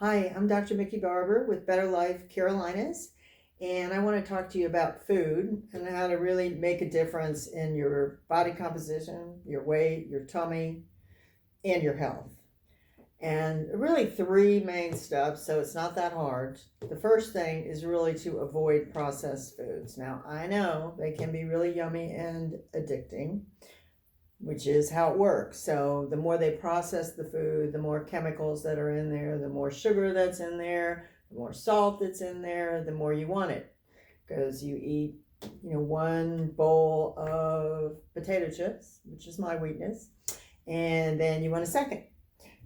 Hi, I'm Dr. Mickey Barber with Better Life Carolinas, and I want to talk to you about food and how to really make a difference in your body composition, your weight, your tummy, and your health. And really, three main steps, so it's not that hard. The first thing is really to avoid processed foods. Now, I know they can be really yummy and addicting, which is how it works. So the more they process the food, the more chemicals that are in there, the more sugar that's in there, the more salt that's in there, the more you want it. Because you eat, one bowl of potato chips, which is my weakness, and then you want a second.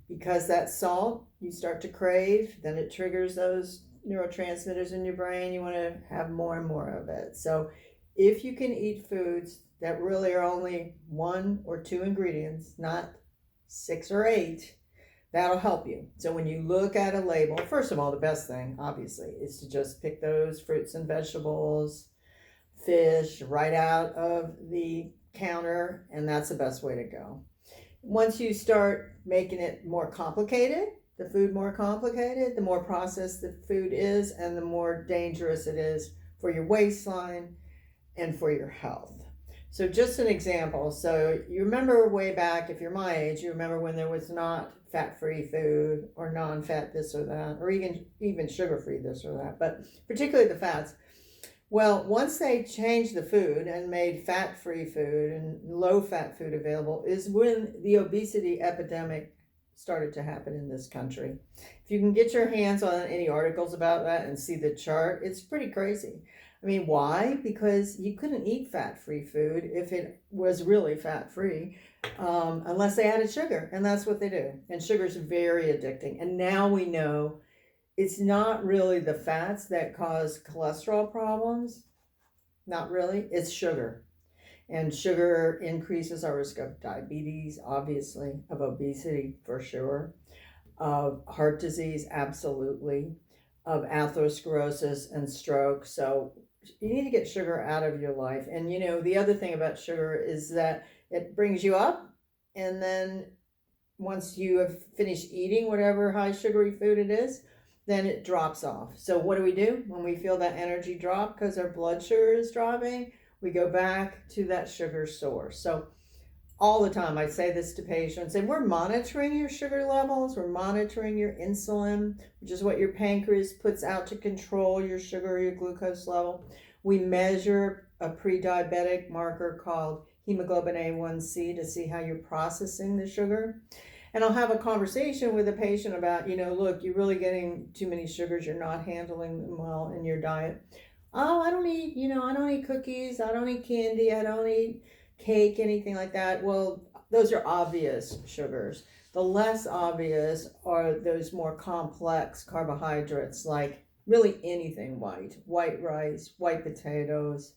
Because that salt you start to crave, then it triggers those neurotransmitters in your brain. You want to have more and more of it. So if you can eat foods that really are only one or two ingredients, not six or eight, that'll help you. So when you look at a label, first of all, the best thing, obviously, is to just pick those fruits and vegetables, fish right out of the counter, and that's the best way to go. Once you start making it more complicated, the food more complicated, the more processed the food is, and the more dangerous it is for your waistline and for your health. So just an example. So you remember way back, if you're my age, you remember when there was not fat-free food or non-fat this or that, or even sugar-free this or that, but particularly the fats. Well, once they changed the food and made fat-free food and low-fat food available is when the obesity epidemic started to happen in this country. If you can get your hands on any articles about that and see the chart, it's pretty crazy. I mean, why? Because you couldn't eat fat-free food if it was really fat-free, unless they added sugar, and that's what they do. And sugar's very addicting. And now we know it's not really the fats that cause cholesterol problems. Not really. It's sugar. And sugar increases our risk of diabetes, obviously, of obesity for sure, of heart disease, absolutely, of atherosclerosis and stroke. So you need to get sugar out of your life. And the other thing about sugar is that it brings you up, and then once you have finished eating whatever high sugary food it is, then it drops off. So what do when we feel that energy drop because our blood sugar is dropping? We go back to that sugar source. So all the time I say this to patients, and we're monitoring your sugar levels, we're monitoring your insulin, which is what your pancreas puts out to control your sugar, your glucose level. We measure a pre-diabetic marker called hemoglobin A1C to see how you're processing the sugar. And I'll have a conversation with a patient about, look, you're really getting too many sugars, you're not handling them well in your diet. Oh, I don't eat cookies, I don't eat candy, I don't eat cake, anything like that. Well, those are obvious sugars. The less obvious are those more complex carbohydrates, like really anything white rice, white potatoes,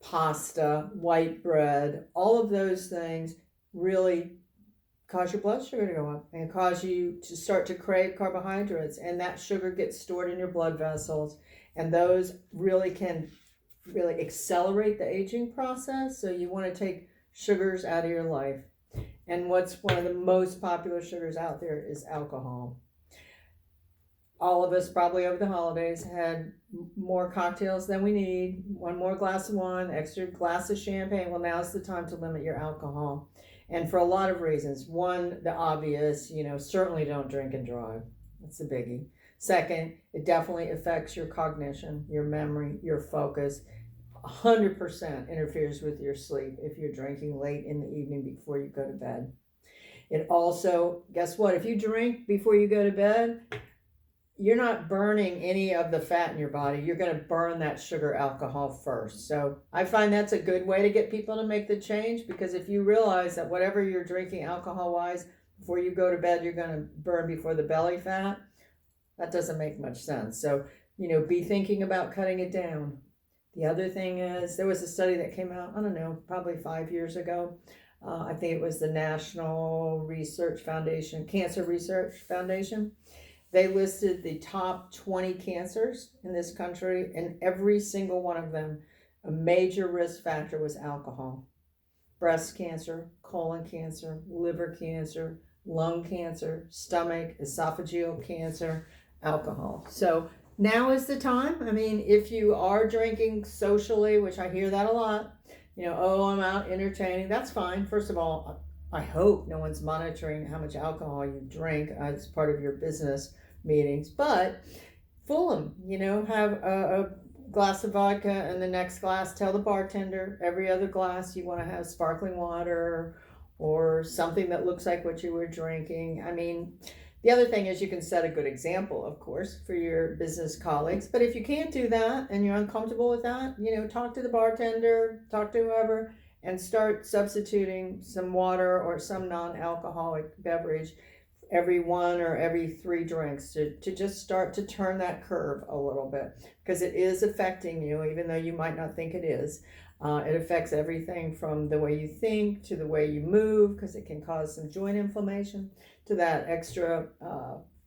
pasta, white bread, all of those things really cause your blood sugar to go up and cause you to start to crave carbohydrates, and that sugar gets stored in your blood vessels, and those really can accelerate the aging process. So you want to take sugars out of your life. And what's one of the most popular sugars out there is alcohol. All of us probably over the holidays had more cocktails than we need, one more glass of wine, extra glass of champagne. Well, now's the time to limit your alcohol. And for a lot of reasons. One, the obvious, certainly don't drink and drive. That's a biggie. Second, it definitely affects your cognition, your memory, your focus. 100% interferes with your sleep if you're drinking late in the evening before you go to bed. It also, guess what? If you drink before you go to bed, you're not burning any of the fat in your body. You're going to burn that sugar alcohol first. So I find that's a good way to get people to make the change, because if you realize that whatever you're drinking alcohol-wise, before you go to bed, you're going to burn before the belly fat, that doesn't make much sense. So, be thinking about cutting it down. The other thing is, there was a study that came out, I don't know, probably 5 years ago. I think it was the National Research Foundation, Cancer Research Foundation. They listed the top 20 cancers in this country, and every single one of them, a major risk factor was alcohol. Breast cancer, colon cancer, liver cancer, lung cancer, stomach, esophageal cancer, alcohol. So now is the time. I mean, if you are drinking socially, which I hear that a lot, oh, I'm out entertaining, that's fine. First of all, I hope no one's monitoring how much alcohol you drink as part of your business meetings, but fool them, have a glass of vodka and the next glass tell the bartender every other glass you want to have sparkling water or something that looks like what you were drinking. I mean, the other thing is you can set a good example, of course, for your business colleagues. But if you can't do that and you're uncomfortable with that, talk to the bartender, talk to whoever, and start substituting some water or some non-alcoholic beverage every 1 or every 3 drinks to just start to turn that curve a little bit, because it is affecting you, even though you might not think it is. It affects everything from the way you think to the way you move, because it can cause some joint inflammation, to that extra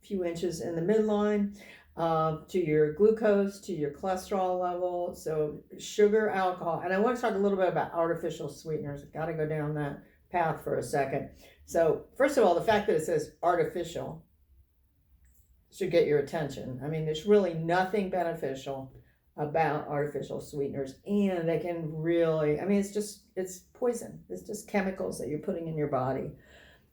few inches in the midline, to your glucose, to your cholesterol level. So sugar, alcohol, and I want to talk a little bit about artificial sweeteners. Got to go down that path for a second. So first of all, the fact that it says artificial should get your attention. I mean, there's really nothing beneficial about artificial sweeteners, and they can really, I mean, it's poison. It's just chemicals that you're putting in your body.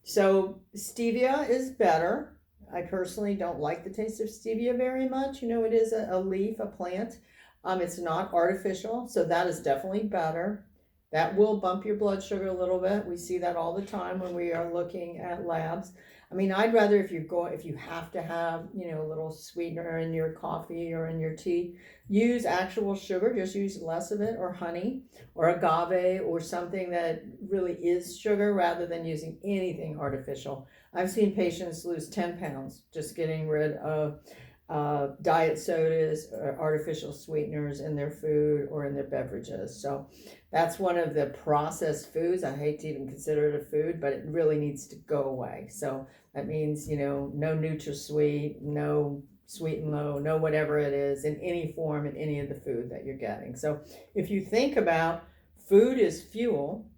So stevia is better. I personally don't like the taste of stevia very much. It is a leaf, a plant. It's not artificial, so that is definitely better. That will bump your blood sugar a little bit. We see that all the time when we are looking at labs. I mean, I'd rather, if you have to have, a little sweetener in your coffee or in your tea, use actual sugar. Just use less of it, or honey, or agave, or something that really is sugar, rather than using anything artificial. I've seen patients lose 10 pounds just getting rid of diet sodas or artificial sweeteners in their food or in their beverages. So that's one of the processed foods. I hate to even consider it a food, but it really needs to go away. So that means, no NutraSweet, no Sweet and Low, no whatever it is in any form in any of the food that you're getting. So if you think about food as fuel,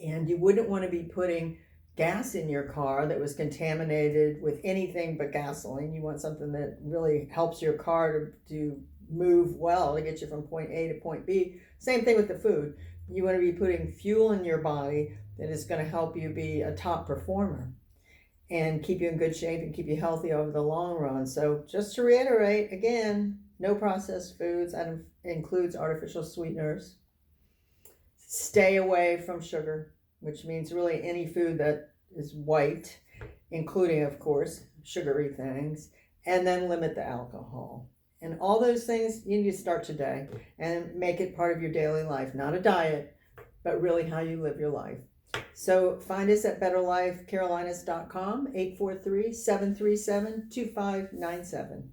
and you wouldn't want to be putting gas in your car that was contaminated with anything but gasoline. You want something that really helps your car to move well, to get you from point A to point B. Same thing with the food. You want to be putting fuel in your body that is going to help you be a top performer and keep you in good shape and keep you healthy over the long run. So just to reiterate, again, no processed foods. That includes artificial sweeteners. Stay away from sugar, which means really any food that is white, including, of course, sugary things, and then limit the alcohol. And all those things you need to start today and make it part of your daily life, not a diet, but really how you live your life. So find us at betterlifecarolinas.com, 843-737-2597.